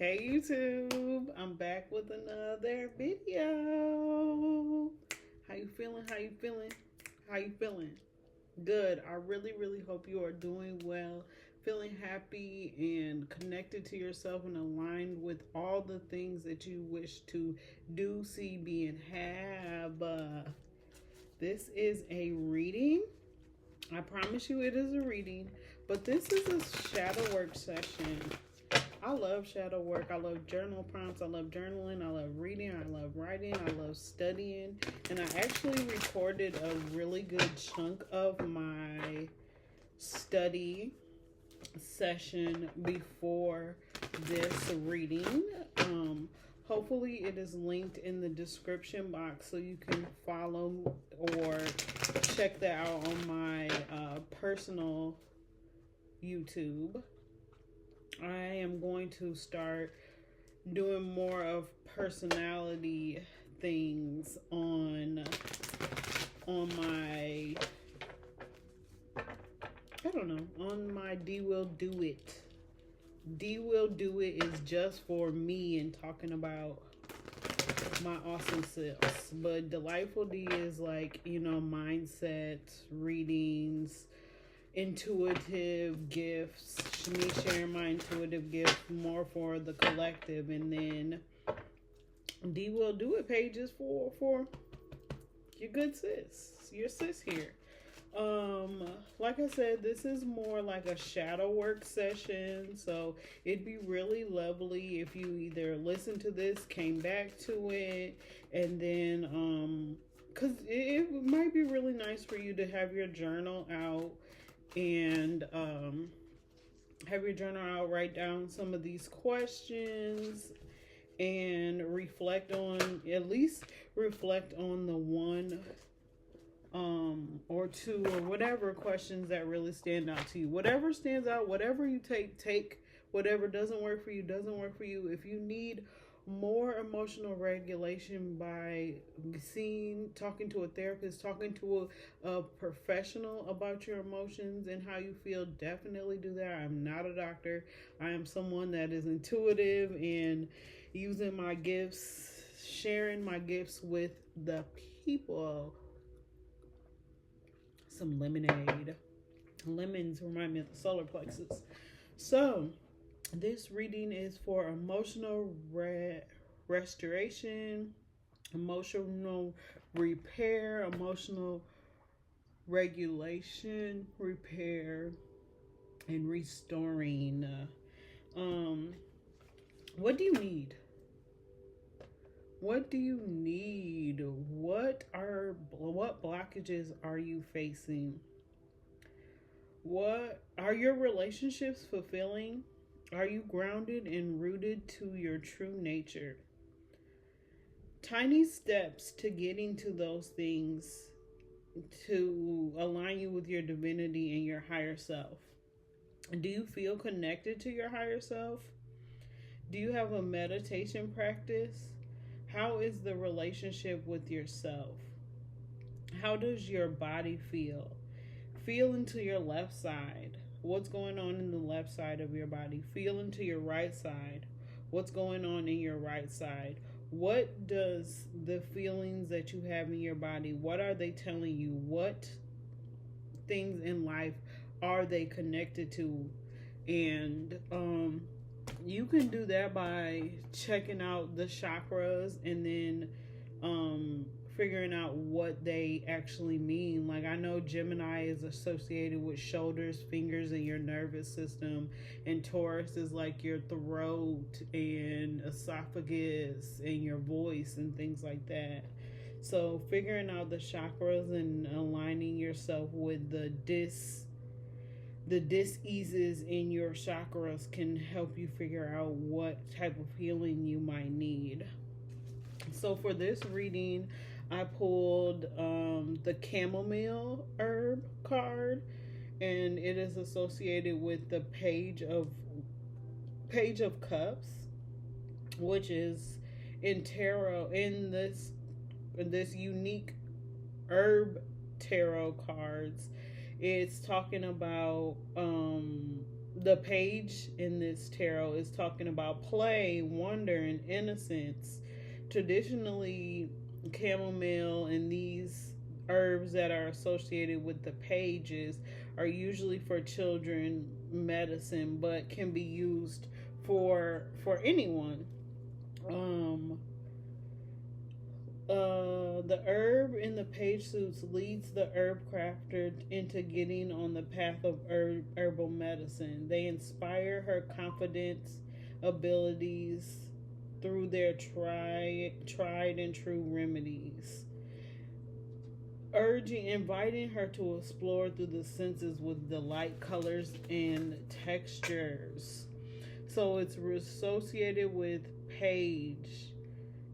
Hey YouTube, I'm back with another video. How you feeling? How you feeling? How you feeling? Good. I really hope you are doing well, feeling happy and connected to yourself and aligned with all the things that you wish to do, see, be, and have. This is a reading. I promise you it is a reading, but this is a shadow work session. I love shadow work. I love journal prompts. I love journaling. I love reading. I love writing. I love studying. And I actually recorded a really good chunk of my study session before this reading. Hopefully it is linked in the description box so you can follow or check that out on my personal YouTube. I am going to start doing more of personality things on my, I don't know, on my D Will Do It. D Will Do It is just for me and talking about my awesome selves. But Delightful D is like, mindset, readings, intuitive gifts, me sharing my intuitive gifts more for the collective, and then D Will Do It pages for your good sis, your sis here. Like I said, this is more like a shadow work session, so it'd be really lovely if you either listen to this, came back to it, and then because it might be really nice for you to have your journal out and write down some of these questions and reflect on the one or two or whatever questions that really stand out to you. Whatever stands out, whatever you take. Whatever doesn't work for you, doesn't work for you. If you need more emotional regulation by talking to a therapist, talking to a professional about your emotions and how you feel, definitely do that. I'm not a doctor. I am someone that is intuitive and using my gifts, sharing my gifts with the people. Some lemonade. Lemons remind me of the solar plexus. So, this reading is for emotional restoration, emotional repair, emotional regulation, repair, and restoring. What do you need? What do you need? What blockages are you facing? What are your relationships fulfilling? Are you grounded and rooted to your true nature? Tiny steps to getting to those things to align you with your divinity and your higher self. Do you feel connected to your higher self? Do you have a meditation practice? How is the relationship with yourself? How does your body feel? Feel into your left side. What's going on in the left side of your body? Feel into your right side. What's going on in your right side? What does the feelings that you have in your body, what are they telling you? What things in life are they connected to? And you can do that by checking out the chakras and then figuring out what they actually mean. Like, I know Gemini is associated with shoulders, fingers, and your nervous system, and Taurus is like your throat and esophagus and your voice and things like that. So figuring out the chakras and aligning yourself with the dis-eases in your chakras can help you figure out what type of healing you might need. So for this reading, I pulled the chamomile herb card, and it is associated with the page of cups, which is in tarot, in this unique herb tarot cards. It's talking about The page in this tarot is talking about play, wonder, and innocence. Traditionally, chamomile and these herbs that are associated with the pages are usually for children medicine, but can be used for anyone. Um, the herb in the page suits leads the herb crafter into getting on the path of herbal medicine. They inspire her confidence, abilities through their tried and true remedies, urging, inviting her to explore through the senses with delight, colors, and textures. So it's associated with page,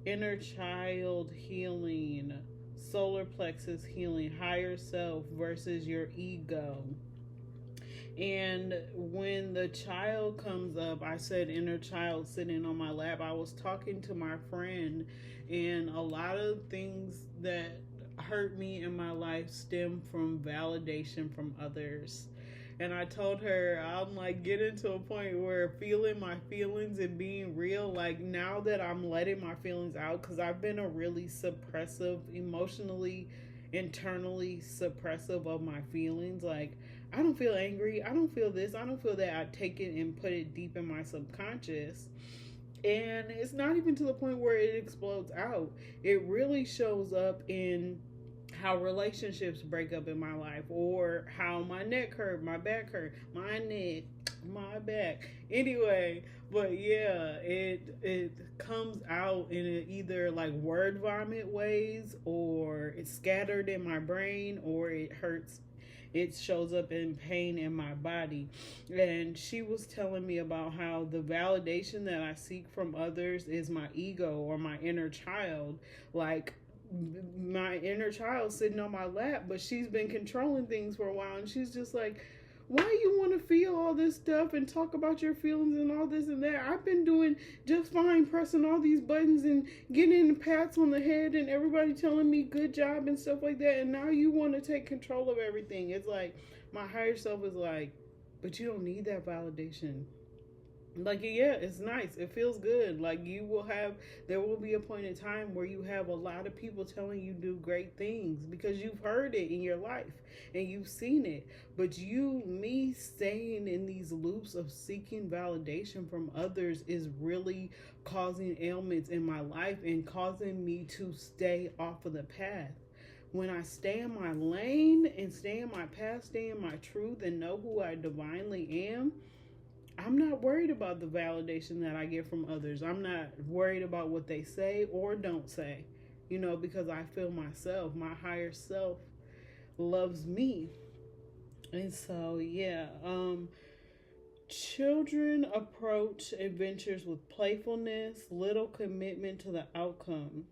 inner child healing, solar plexus healing, higher self versus your ego. And when the child comes up, I said inner child sitting on my lap. I was talking to my friend, and a lot of things that hurt me in my life stem from validation from others. And I told her, I'm like getting to a point where feeling my feelings and being real, like now that I'm letting my feelings out, because I've been a really suppressive, emotionally, internally suppressive of my feelings. Like, I don't feel angry. I don't feel this. I don't feel that. I take it and put it deep in my subconscious. And it's not even to the point where it explodes out. It really shows up in how relationships break up in my life, or how my neck hurt, my back hurt, my neck, my back. Anyway, but yeah, it comes out in either like word vomit ways, or it's scattered in my brain, or it hurts, it shows up in pain in my body. And she was telling me about how the validation that I seek from others is my ego or my inner child. Like, my inner child sitting on my lap, but she's been controlling things for a while, and she's just like, why you want to feel all this stuff and talk about your feelings and all this and that? I've been doing just fine, pressing all these buttons and getting pats on the head and everybody telling me good job and stuff like that, and now you want to take control of everything. It's like my higher self is like, but you don't need that validation. Like, yeah, it's nice, it feels good. Like, you will have, there will be a point in time where you have a lot of people telling you do great things because you've heard it in your life and you've seen it. But me staying in these loops of seeking validation from others is really causing ailments in my life and causing me to stay off of the path. When I stay in my lane and stay in my path, stay in my truth, and know who I divinely am, I'm not worried about the validation that I get from others. I'm not worried about what they say or don't say, because I feel myself. My higher self loves me. And so, yeah, children approach adventures with playfulness, little commitment to the outcome.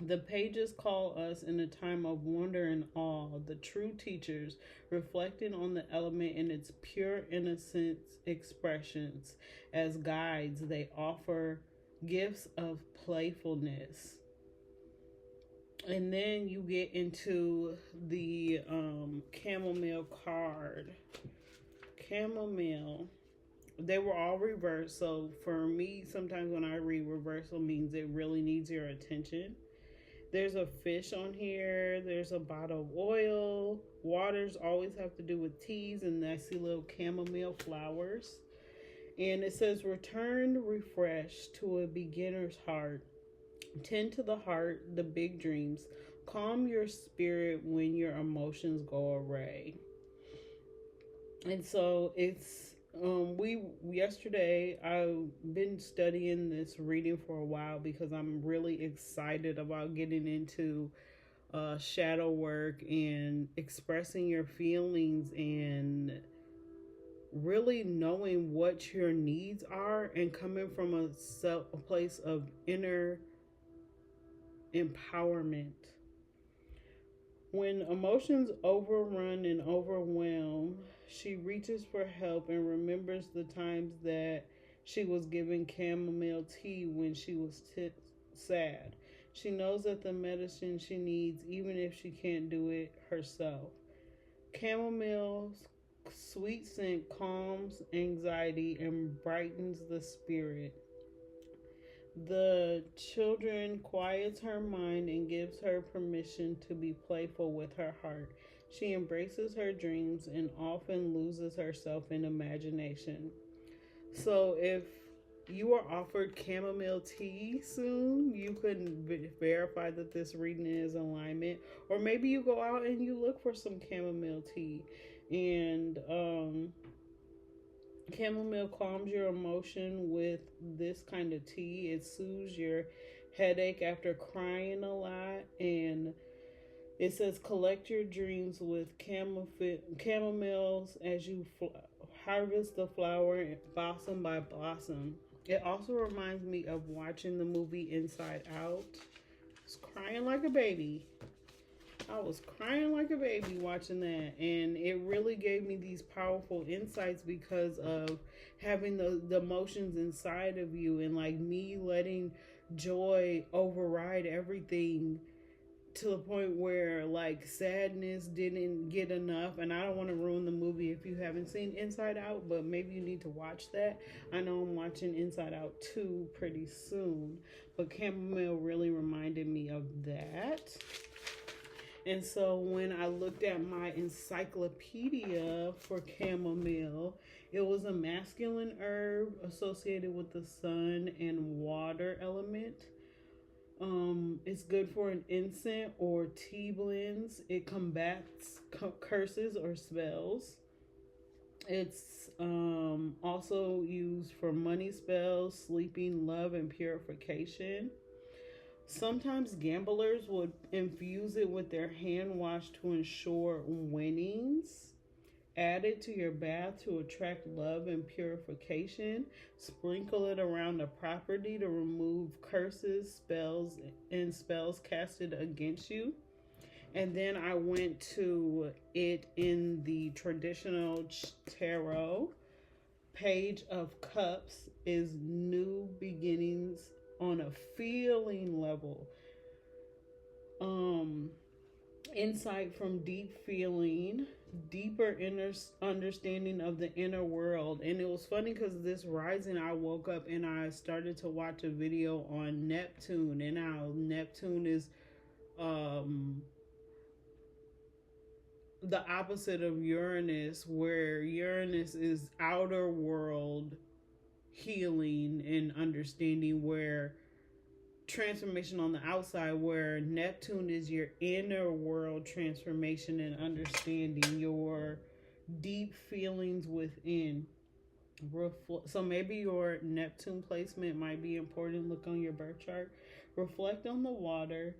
The pages call us in a time of wonder and awe, the true teachers, reflecting on the element in its pure innocence expressions. As guides, they offer gifts of playfulness. And then you get into the chamomile card. Chamomile. They were all reversed. So for me, sometimes when I read reversal means it really needs your attention. There's a fish on here. There's a bottle of oil. Waters always have to do with teas, and I see little chamomile flowers. And it says, return refreshed to a beginner's heart. Tend to the heart, the big dreams. Calm your spirit when your emotions go awry. And so it's we yesterday I've been studying this reading for a while because I'm really excited about getting into shadow work and expressing your feelings and really knowing what your needs are and coming from a place of inner empowerment. When emotions overrun and overwhelm, she reaches for help and remembers the times that she was given chamomile tea when she was sad. She knows that the medicine she needs, even if she can't do it herself. Chamomile sweet scent calms anxiety and brightens the spirit. The children quiets her mind and gives her permission to be playful with her heart. She embraces her dreams and often loses herself in imagination. So if you are offered chamomile tea soon, you can verify that this reading is alignment. Or maybe you go out and you look for some chamomile tea. And chamomile calms your emotion with this kind of tea. It soothes your headache after crying a lot. And it says collect your dreams with chamomiles as you harvest the flower blossom by blossom. It also reminds me of watching the movie Inside Out. I was crying like a baby. I was crying like a baby watching that, and it really gave me these powerful insights because of having the emotions inside of you, and like me letting joy override everything to the point where like sadness didn't get enough. And I don't want to ruin the movie if you haven't seen Inside Out, but maybe you need to watch that. I know I'm watching Inside Out 2 pretty soon, but chamomile really reminded me of that. And so when I looked at my encyclopedia for chamomile, it was a masculine herb associated with the sun and water element. It's good for an incense or tea blends. It combats curses or spells. It's also used for money spells, sleeping, love, and purification. Sometimes gamblers would infuse it with their hand wash to ensure winnings. Add it to your bath to attract love and purification. Sprinkle it around the property to remove curses, spells, and spells casted against you. And then I went to it in the traditional tarot. Page of Cups is new beginnings on a feeling level. Insight from deep feeling, deeper inner understanding of the inner world. And it was funny because this rising, I woke up and I started to watch a video on Neptune and how Neptune is the opposite of Uranus, where Uranus is outer world healing and understanding, where transformation on the outside, where Neptune is your inner world transformation and understanding your deep feelings within. So maybe your Neptune placement might be important. Look on your birth chart. Reflect on the water.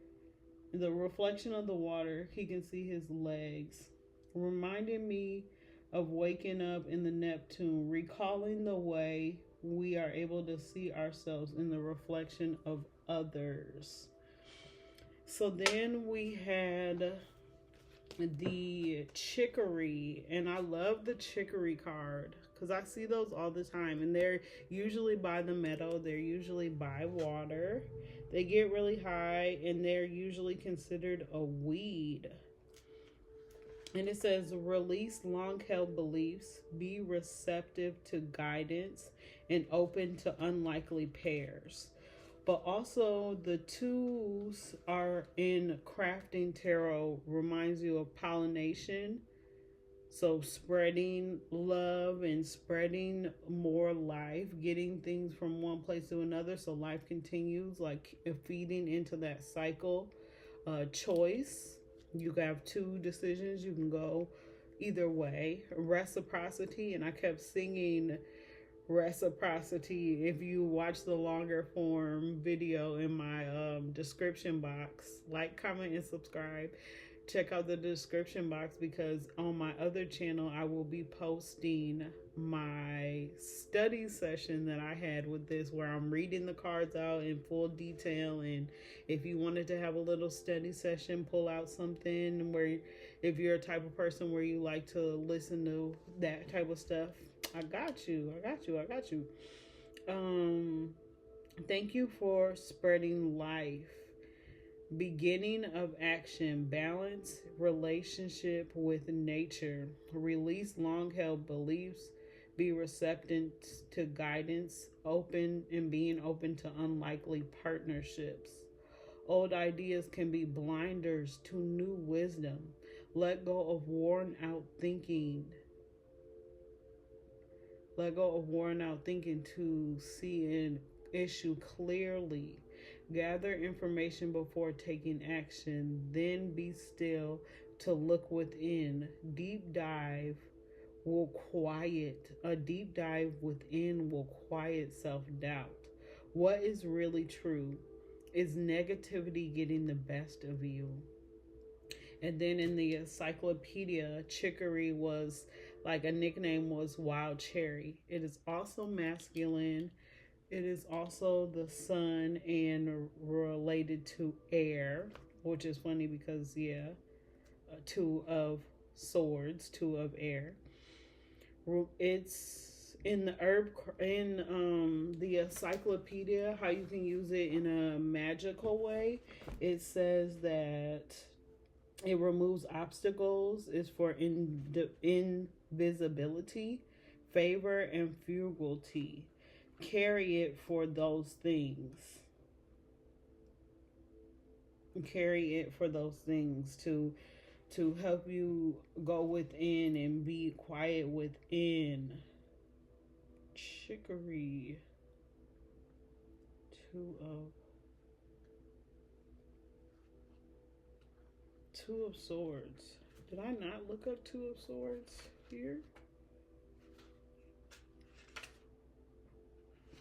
The reflection of the water, he can see his legs. Reminding me of waking up in the Neptune, recalling the way we are able to see ourselves in the reflection of others. So then we had the chicory, and I love the chicory card because I see those all the time, and they're usually by the meadow, they're usually by water, they get really high, and they're usually considered a weed. And it says, release long held beliefs, be receptive to guidance, and open to unlikely pairs. But also, the tools are in crafting tarot, reminds you of pollination. So, spreading love and spreading more life, getting things from one place to another so life continues, like feeding into that cycle. Choice. You have two decisions. You can go either way. Reciprocity, and I kept singing reciprocity. If you watch the longer form video in my description box, like, comment, and subscribe. Check out the description box because on my other channel I will be posting my study session that I had with this, where I'm reading the cards out in full detail. And if you wanted to have a little study session, pull out something where, if you're a type of person where you like to listen to that type of stuff, I got you. Thank you for spreading life. Beginning of action, balance relationship with nature, release long held beliefs, be receptive to guidance, open and being open to unlikely partnerships. Old ideas can be blinders to new wisdom. Let go of worn out thinking. Let go of worn out thinking to see an issue clearly. Gather information before taking action. Then be still to look within. A deep dive within will quiet self doubt. What is really true? Is negativity getting the best of you? And then in the encyclopedia, chicory was like a nickname was wild cherry. It is also masculine. It is also the sun and related to air, which is funny because, yeah, two of swords, two of air. It's in the encyclopedia how you can use it in a magical way. It says that it removes obstacles, is for invisibility, favor, and frugality. Carry it for those things. Carry it for those things to help you go within and be quiet within. Chicory. Two of Swords. Did I not look up Two of Swords here?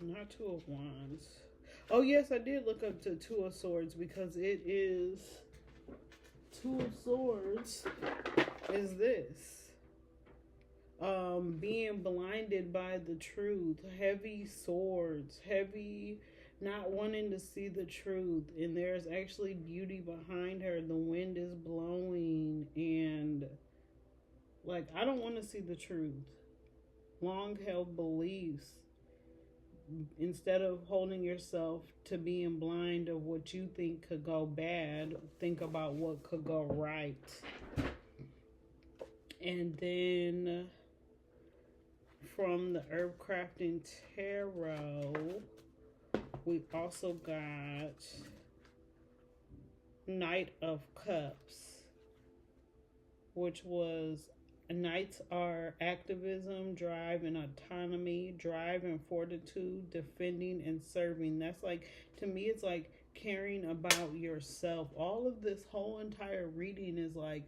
Not Two of Wands. Oh, yes, I did look up to Two of Swords because it is Two of Swords is this. Being blinded by the truth, heavy swords, heavy not wanting to see the truth, and there's actually beauty behind her. The wind is blowing, and like, I don't want to see the truth. Long held beliefs. Instead of holding yourself to being blind of what you think could go bad, think about what could go right. And then from the Herb Crafting Tarot, we also got Knight of Cups, which was Knights are activism, drive, and autonomy, drive and fortitude, defending and serving. That's like, to me, it's like caring about yourself. All of this whole entire reading is like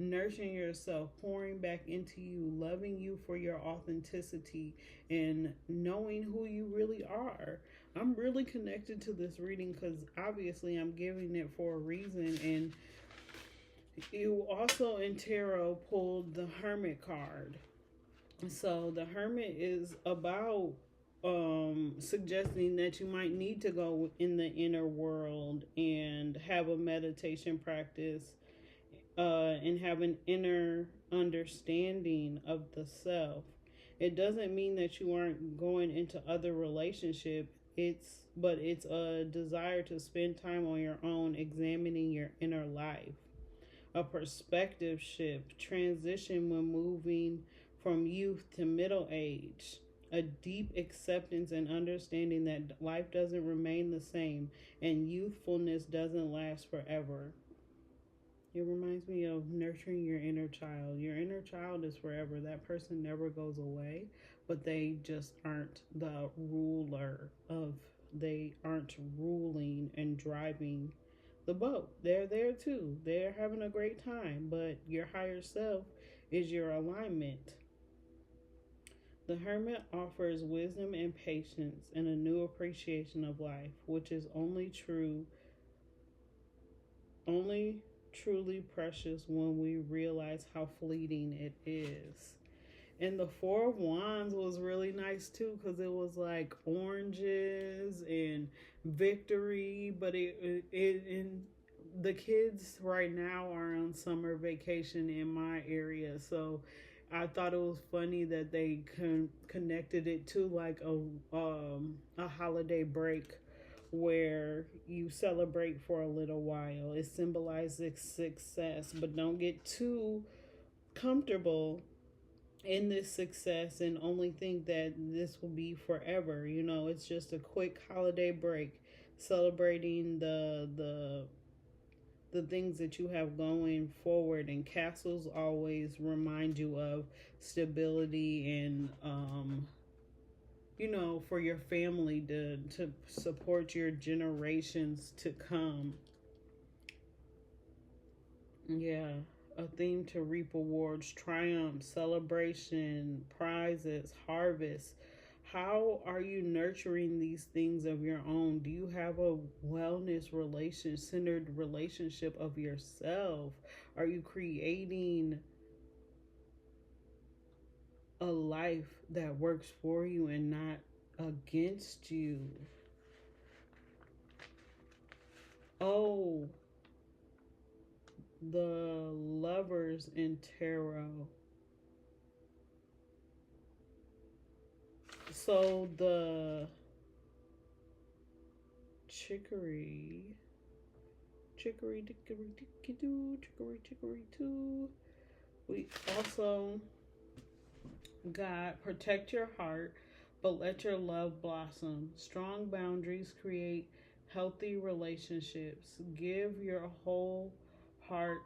nurturing yourself, pouring back into you, loving you for your authenticity, and knowing who you really are. I'm really connected to this reading because obviously I'm giving it for a reason. And you also in tarot pulled the Hermit card. So the Hermit is about suggesting that you might need to go in the inner world and have a meditation practice and have an inner understanding of the self. It doesn't mean that you aren't going into other relationships. But it's a desire to spend time on your own, examining your inner life. A perspective shift, transition when moving from youth to middle age. A deep acceptance and understanding that life doesn't remain the same and youthfulness doesn't last forever. It reminds me of nurturing your inner child. Your inner child is forever. That person never goes away, but they just aren't the ruler of, they aren't ruling and driving the boat. They're there too. They're having a great time, but your higher self is your alignment. The Hermit offers wisdom and patience and a new appreciation of life, which is only truly precious when we realize how fleeting it is. And the Four of Wands was really nice too because it was like oranges and victory, but the kids right now are on summer vacation in my area, so I thought it was funny that they connected it to like a holiday break where you celebrate for a little while. It symbolizes success, but don't get too comfortable in this success and only think that this will be forever. You know, it's just a quick holiday break, celebrating the things that you have going forward. And castles always remind you of stability and you know, for your family to support your generations to come. Yeah, a theme to reap awards, triumph, celebration, prizes, harvest. How are you nurturing these things of your own? Do you have a wellness relation centered relationship of yourself? Are you creating a life that works for you and not against you? Oh, the lovers in tarot. So the chicory too. We also got protect your heart, but let your love blossom. Strong boundaries create healthy relationships. Heart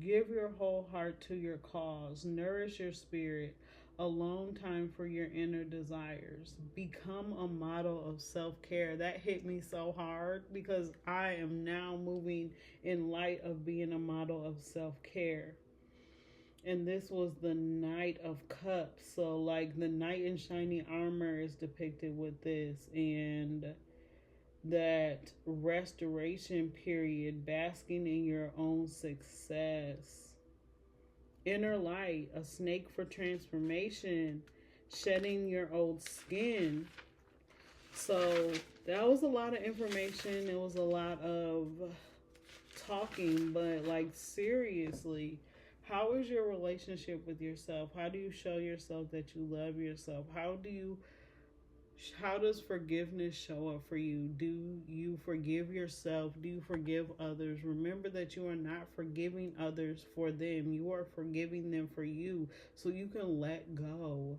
Give your whole heart to your cause. Nourish your spirit. Alone time for your inner desires. Become a model of self care. That hit me so hard because I am now moving in light of being a model of self care. And this was the Knight of Cups. So, like, the knight in shiny armor is depicted with this. And that restoration period, basking in your own success. Inner light, a snake for transformation, shedding your old skin. So that was a lot of information. It was a lot of talking, but like, seriously, how is your relationship with yourself? How do you show yourself that you love yourself? How does forgiveness show up for you? Do you forgive yourself? Do you forgive others? Remember that you are not forgiving others for them. You are forgiving them for you so you can let go.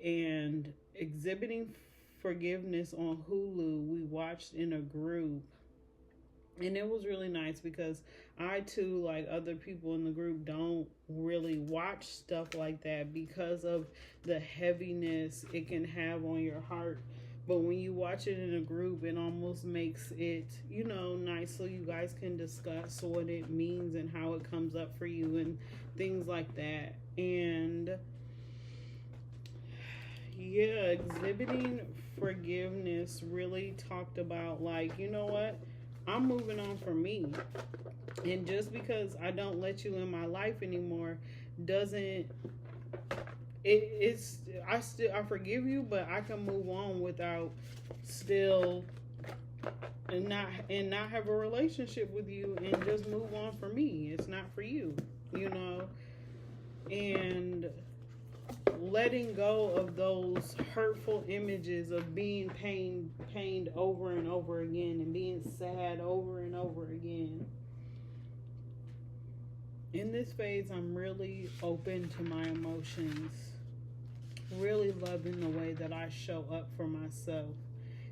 And exhibiting forgiveness on Hulu, we watched in a group. And it was really nice because I too, like other people in the group, don't really watch stuff like that because of the heaviness it can have on your heart. But when you watch it in a group, it almost makes it, you know, nice so you guys can discuss what it means and how it comes up for you and things like that. And yeah, exhibiting forgiveness really talked about, like, you know what? I'm moving on from me. And just because I don't let you in my life anymore doesn't it's I forgive you, but I can move on without still and not have a relationship with you and just move on for me. It's not for you, you know? And letting go of those hurtful images of being pained over and over again and being sad over and over again. In this phase, I'm really open to my emotions, really loving the way that I show up for myself,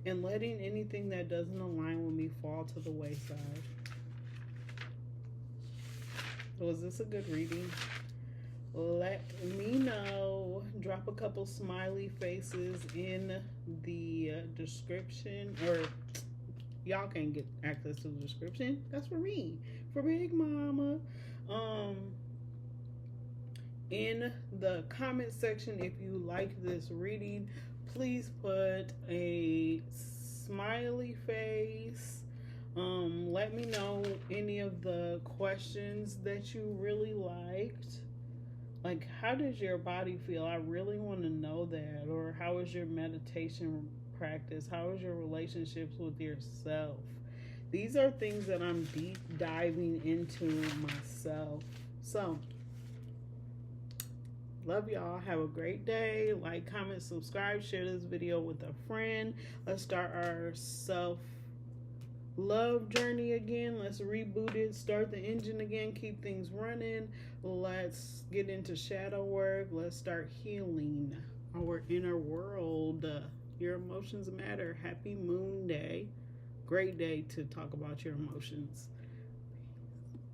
and letting anything that doesn't align with me fall to the wayside. Was this a good reading? Let me know. Drop a couple smiley faces in the description, or y'all can get access to the description. That's for me, for Big Mama. In the comment section, if you like this reading, please put a smiley face. Let me know any of the questions that you really liked. Like, how does your body feel? I really want to know that. Or how is your meditation practice? How is your relationships with yourself? These are things that I'm deep diving into myself. So, Love y'all. Have a great day. Like, comment, subscribe, share this video with a friend. Let's start our self love journey again. Let's reboot it, start the engine again, keep things running. Let's get into shadow work. Let's start healing our inner world. Your emotions matter. Happy Moon Day. Great day to talk about your emotions.